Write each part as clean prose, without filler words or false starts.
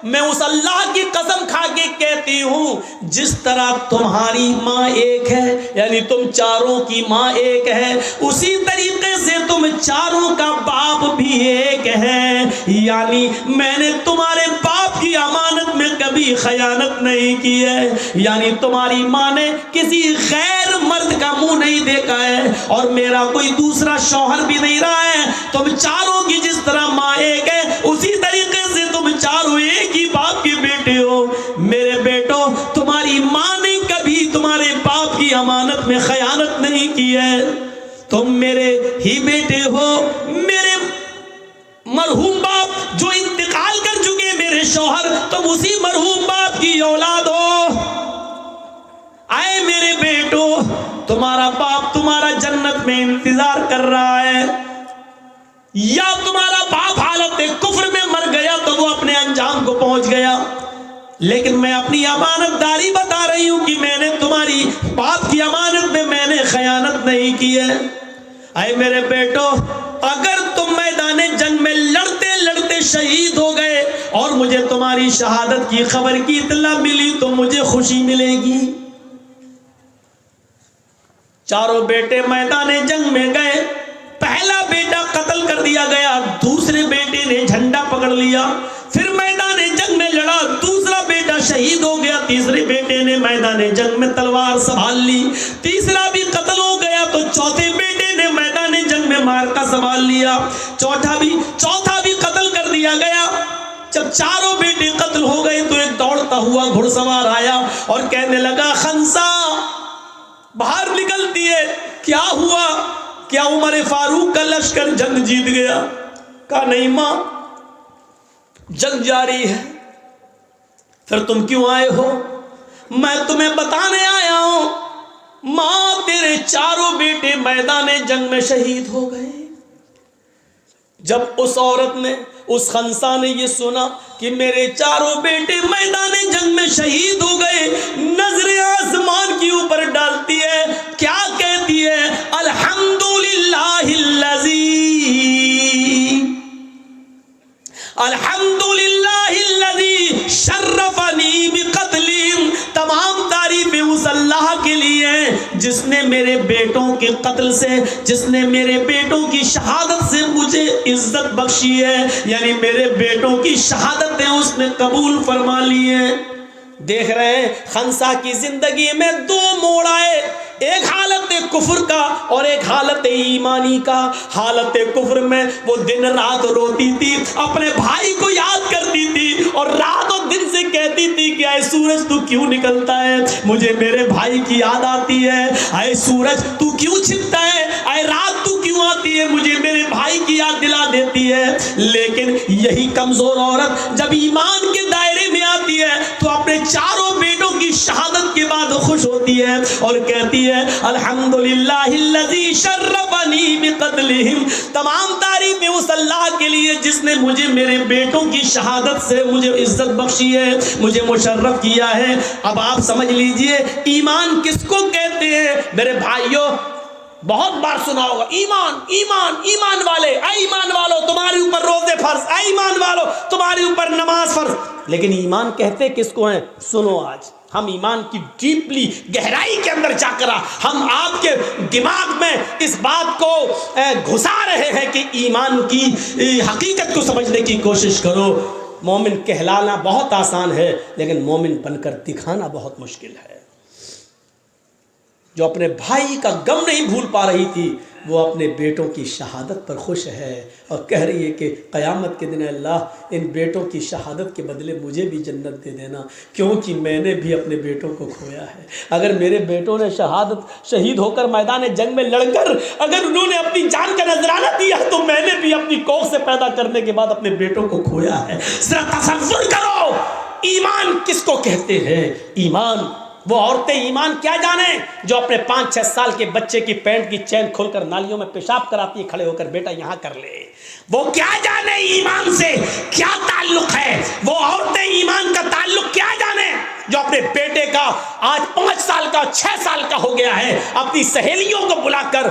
मैं उस अल्लाह की कसम खा के कहती हूं, जिस तरह तुम्हारी माँ एक है, यानी तुम चारों की माँ एक है, उसी तरीके से तुम चारों का बाप भी एक है। यानी मैंने तुम्हारे बाप की अमानत में कभी खयानत नहीं की है। यानी तुम्हारी माँ ने किसी गैर मर्द का मुंह नहीं देखा है और मेरा कोई दूसरा शौहर भी नहीं रहा है। तुम चारों की जिस तरह माँ एक है, उसी तरीके से तुम चारों एक ही बाप के बेटे हो। मेरे बेटो, तुम्हारी माँ ने कभी तुम्हारे बाप की अमानत में खयानत नहीं की है। तुम मेरे ही बेटे हो। मेरे मरहूम बाप जो इंतकाल कर चुके मेरे शौहर, तुम उसी मरहूम बाप की औलाद हो। आए मेरे बेटो, तुम्हारा बाप तुम्हारा जन्नत में इंतजार कर रहा है, या तुम्हारा बाप हालत कुफ्र में मर गया तो वो अपने अंजाम को पहुंच गया। लेकिन मैं अपनी अमानतदारी बता रही हूं कि मैंने तुम्हारी बाप की अमानत में मैंने खयानत नहीं की है। आए मेरे बेटो, अगर तुम मैदान जंग में लड़ते लड़ते शहीद हो गए और मुझे तुम्हारी शहादत की खबर की इत्तला मिली तो मुझे खुशी मिलेगी। चारों बेटे मैदान जंग में गए। पहला बेटा कत्ल कर दिया गया, दूसरे बेटे ने झंडा पकड़ लिया। फिर मैदान जंग में लड़ा, दूसरा बेटा शहीद हो गया, तीसरे बेटे ने मैदान जंग में तलवार संभाल ली। तीसरा भी कत्ल हो गया तो चौथे बेटे ने मैदान जंग में मार्का संभाल लिया। चौथा भी कत्ल कर दिया गया। जब चारों बेटे कत्ल हो गए तो एक दौड़ता हुआ घुड़सवार आया और कहने लगा, खंसा बाहर निकलती है, क्या हुआ? क्या उमर फारूक का लश्कर जंग जीत गया? कहा नहीं मां, जंग जारी है। फिर तुम क्यों आए हो? मैं तुम्हें बताने आया हूं, मां तेरे चारों बेटे मैदान जंग में शहीद हो गए। जब उस औरत ने, उस खंसा ने ये सुना कि मेरे चारों बेटे मैदान जंग में शहीद हो गए, नजरें आसमान के ऊपर डालती है। क्या कहती है? अल्हम्दुलिल्लाहिल्लज़ी शर्रफनी बिक़त्लिहिम। तमाम तारीफें उस अल्लाह के लिए जिसने मेरे बेटों के कत्ल से, जिसने मेरे बेटों की शहादत से मुझे इज्जत बख्शी है। यानी मेरे बेटों की शहादतें उसने कबूल फरमा ली है। देख रहे हैं, खंसा की जिंदगी में दो मोड़ आए, एक हालत कुफ्र का और एक हालत ईमानी का। हालत कुफ्र में वो दिन रात रोती थी, अपने भाई को याद करती थी और रात और दिन से कहती थी कि आए सूरज तू क्यों निकलता है, मुझे मेरे भाई की याद आती है। आए सूरज तू क्यों छिपता है, आए रात तू क्यों आती है, मुझे मेरे भाई की याद दिला देती है। लेकिन यही कमजोर औरत जब ईमान के दायरे में आती है तो अपने चारों बेटों की शहादत के बाद खुश होती है और कहती है, अल्हम्दुलिल्लाहिल्लज़ी शर्रफनी बिक़त्लिहिम। तमाम तारीफें उस अल्लाह के लिए जिसने मुझे मेरे बेटों की शहादत से मुझे इज्जत बख्शी है, मुझे मुशर्रफ किया है। अब आप समझ लीजिए ईमान किसको कहते हैं। मेरे भाइयों, बहुत बार सुना होगा ईमान ईमान ईमान वाले, ईमान वालों तुम्हारे ऊपर रोजे फर्ज, ईमान वालों तुम्हारे ऊपर नमाज फर्ज। लेकिन ईमान कहते किसको हैं? सुनो, आज हम ईमान की डीपली गहराई के अंदर जाकर हम आपके दिमाग में इस बात को घुसा रहे हैं कि ईमान की हकीकत को समझने की कोशिश करो। मोमिन कहलाना बहुत आसान है, लेकिन मोमिन बनकर दिखाना बहुत मुश्किल है। जो अपने भाई का गम नहीं भूल पा रही थी, वो अपने बेटों की शहादत पर खुश है और कह रही है कि क़यामत के दिन अल्लाह इन बेटों की शहादत के बदले मुझे भी जन्नत दे देना, क्योंकि मैंने भी अपने बेटों को खोया है। अगर मेरे बेटों ने शहीद होकर मैदान जंग में लड़कर अगर उन्होंने अपनी जान का नजराना दिया तो मैंने भी अपनी कोख से पैदा करने के बाद अपने बेटों को खोया है। जरा तसव्वुर करो, ईमान किसको कहते हैं। ईमान, वो औरतें ईमान क्या जाने जो अपने 5-6 साल के बच्चे की पैंट की चैन खोलकर नालियों में पेशाब कराती है, खड़े होकर बेटा यहां कर ले। वो क्या जाने ईमान से क्या ताल्लुक है। वो औरतें ईमान का ताल्लुक क्या जाने जो अपने बेटे का आज 5 साल का 6 साल का हो गया है, अपनी सहेलियों को बुलाकर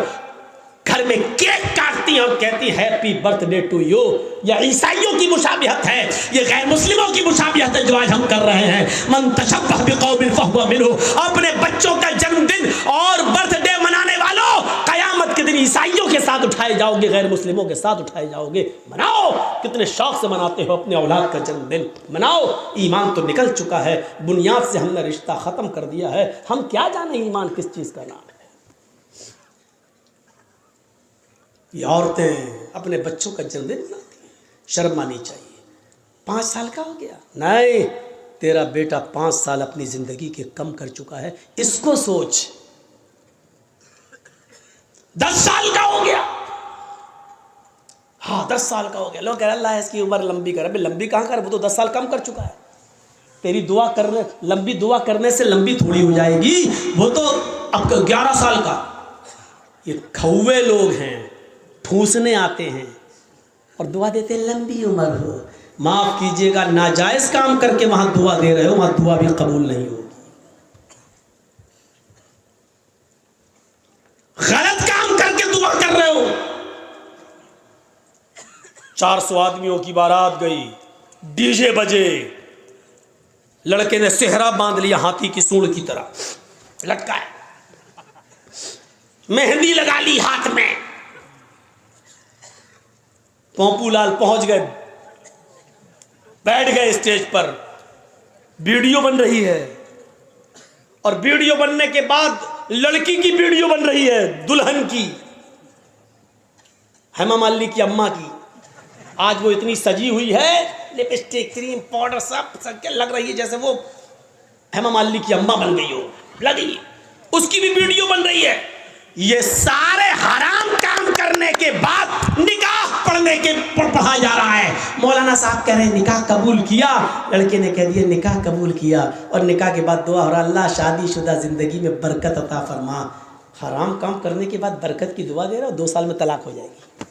घर में केक काटती हैं और कहती हैप्पी बर्थडे टू यू। यह ईसाइयों की मुशाबिहत है, ये गैर मुस्लिमों की मुशाबिहत है जो आज हम कर रहे हैं। मन तशब्बह बिक़ौमिन फहुवा मिन्हुम। अपने बच्चों का जन्मदिन और बर्थडे मनाने वालों, कयामत के दिन ईसाइयों के साथ उठाए जाओगे, गैर मुस्लिमों के साथ उठाए जाओगे। मनाओ, कितने शौक से मनाते हो अपने औलाद का जन्मदिन, मनाओ। ईमान तो निकल चुका है, बुनियाद से हमने रिश्ता खत्म कर दिया है। हम क्या जाने ईमान किस चीज का नाम है। ये औरतें अपने बच्चों का जन्मदिन मनाती हैं, शर्म आनी चाहिए। 5 साल का हो गया, नहीं, तेरा बेटा 5 साल अपनी जिंदगी के कम कर चुका है, इसको सोच। 10 साल का हो गया, हाँ 10 साल का हो गया, लोग कह रहे अल्लाह इसकी उम्र लंबी करे। भाई लंबी कहाँ कर, वो तो 10 साल कम कर चुका है। तेरी दुआ करने, लंबी दुआ करने से लंबी थोड़ी हो जाएगी, वो तो अब 11 साल का। ये खौवे लोग हैं, ठूसने आते हैं और दुआ देते हैं लंबी उम्र हो। माफ कीजिएगा, नाजायज काम करके वहां दुआ दे रहे हो, वहां दुआ भी कबूल नहीं होगी। गलत काम करके दुआ कर रहे हो। 400 आदमियों की बारात गई, डीजे बजे, लड़के ने सेहरा बांध लिया हाथी की सूंड की तरह लटकाया, मेहंदी लगा ली हाथ में। पोंपूलाल पहुंच गए, बैठ गए स्टेज पर, वीडियो बन रही है और वीडियो बनने के बाद लड़की की वीडियो बन रही है, दुल्हन की, हेमा मालिनी की अम्मा की। आज वो इतनी सजी हुई है, लिपस्टिक, क्रीम, पाउडर सब लग रही है जैसे वो हेमा मालिनी की अम्मा बन गई हो, लगी। उसकी भी वीडियो बन रही है। ये सारे हराम काम करने के बाद निकाह पढ़ा जा रहा है। मौलाना साहब कह रहे हैं निकाह कबूल किया, लड़के ने कह दिया निकाह कबूल किया, और निकाह के बाद दुआ हो रहा अल्लाह शादीशुदा जिंदगी में बरकत अता फरमा। हराम काम करने के बाद बरकत की दुआ दे रहा हो, 2 साल में तलाक हो जाएगी।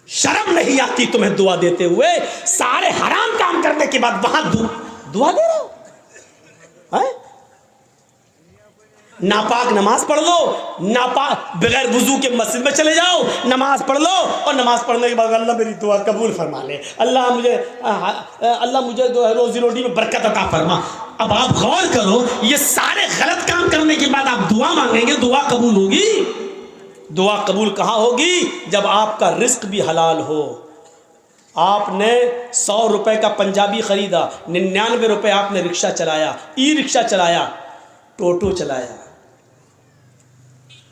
शर्म नहीं आती तुम्हें दुआ देते हुए? सारे हराम काम करने के बाद वहां दुआ दे रहे हो है? नापाक नमाज पढ़ लो, नापाक बगैर वुजू के मस्जिद में चले जाओ, नमाज पढ़ लो, और नमाज पढ़ने के बाद अल्लाह मेरी दुआ कबूल फरमा ले, अल्लाह मुझे रोजी रोटी में बरकत अता फरमा। अब आप गौर करो, ये सारे गलत काम करने के बाद आप दुआ मांगेंगे, दुआ कबूल होगी? दुआ कबूल कहाँ होगी? जब आपका रिस्क भी हलाल हो। आपने 100 रुपए का पंजाबी खरीदा, 99 रुपए आपने रिक्शा चलाया, ई रिक्शा चलाया, टोटो चलाया,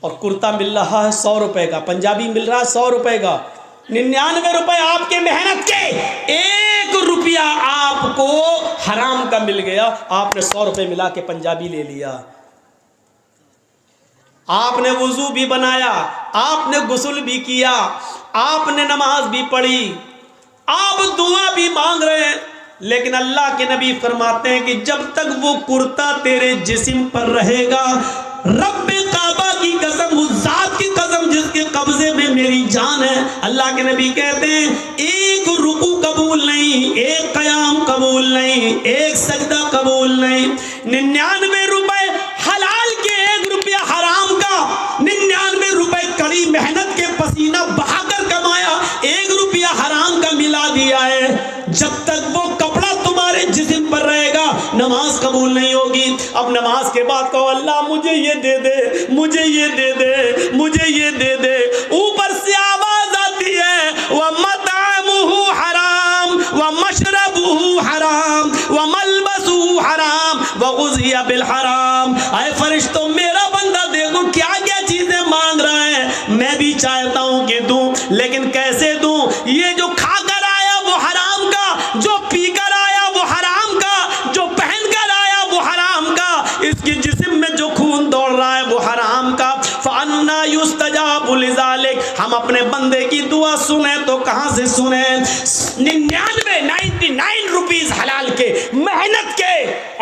और कुर्ता मिल रहा है 100 रुपए का, पंजाबी मिल रहा है 100 रुपए का, 99 रुपए आपके मेहनत के, 1 रुपया आपको हराम का मिल गया। आपने 100 रुपए मिला के पंजाबी ले लिया, आपने वुजू भी बनाया, आपने गुस्ल भी किया, आपने नमाज भी पढ़ी, आप दुआ भी मांग रहे हैं, लेकिन अल्लाह के नबी फरमाते हैं कि जब तक वो कुर्ता तेरे जिस्म पर रहेगा, रब्बे काबा की कसम, उस जात की कसम जिसके कब्जे में मेरी जान है, अल्लाह के नबी कहते हैं 1 रुकू कबूल नहीं, 1 कयाम कबूल नहीं, 1 सजदा कबूल नहीं। 99 रुपए हलाल के, 1 रुपया हराम का, 99 रुपए कड़ी मेहनत के पसीना बहाकर कमाया, 1 रुपया हराम का मिला दिया है। जब तक वो कपड़ा तुम्हारे जिस्म पर रहेगा, नमाज कबूल नहीं होगी। अब नमाज के बाद कहो अल्लाह मुझे ये दे दे, मुझे ये दे दे, मुझे ये दे दे। ऊपर से आवाज आती है व मतअमुहु हराम व मशरबुहु हराम व मलबसुहु हराम व गुज़िया बिल हराम। आए फरिश्तों, मेरा बंदा देखो क्या क्या चीजें मांग रहा है, मैं भी चाहता हूं कि दूं, लेकिन कैसे दूं? ये जो खाकर आया वो हराम का, जो पीकर आया वो हराम का, जो पहनकर आया वो हराम का, इसके जिस्म में जो खून दौड़ रहा है वो हराम का। फअन्ना युस्तजाबु लिज़ालिक। हम अपने बंदे की दुआ सुने तो कहां से सुने? 99 रुपीस हलाल के, मेहनत के,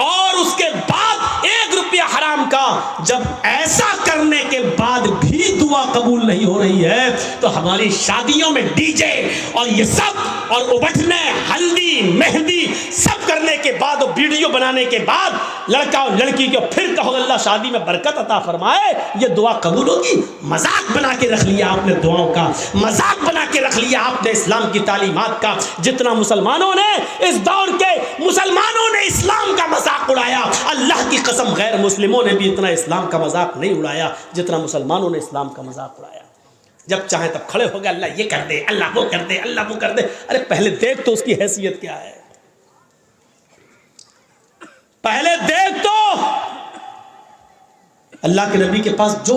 और उसके बाद 1 रुपया हराम का। जब ऐसा करने के बाद भी दुआ कबूल नहीं हो रही है, तो हमारी शादियों में डीजे और ये सब और उबटने, हल्दी, मेहंदी सब करने के बाद और वीडियो बनाने के बाद लड़का और लड़की को फिर कहो अल्लाह शादी में बरकत अता फरमाए, ये दुआ कबूल होगी? मजाक बना के रख लिया आपने दुआओं का, मजाक बना के रख लिया आपने इस्लाम की तालीमात का। जितना मुसलमानों ने, इस दौर के मुसलमानों ने इस्लाम का मजाक उड़ाया, अल्लाह की कसम गैर मुस्लिमों ने भी इतना इस्लाम का मजाक नहीं उड़ाया जितना मुसलमानों ने इस्लाम का मजाक उड़ाया। जब चाहे तब खड़े हो गए, अल्लाह ये कर दे, अल्लाह वो कर दे, अल्लाह वो कर दे। अरे पहले देख तो उसकी हैसियत क्या है, पहले देख तो। अल्लाह के नबी के पास जो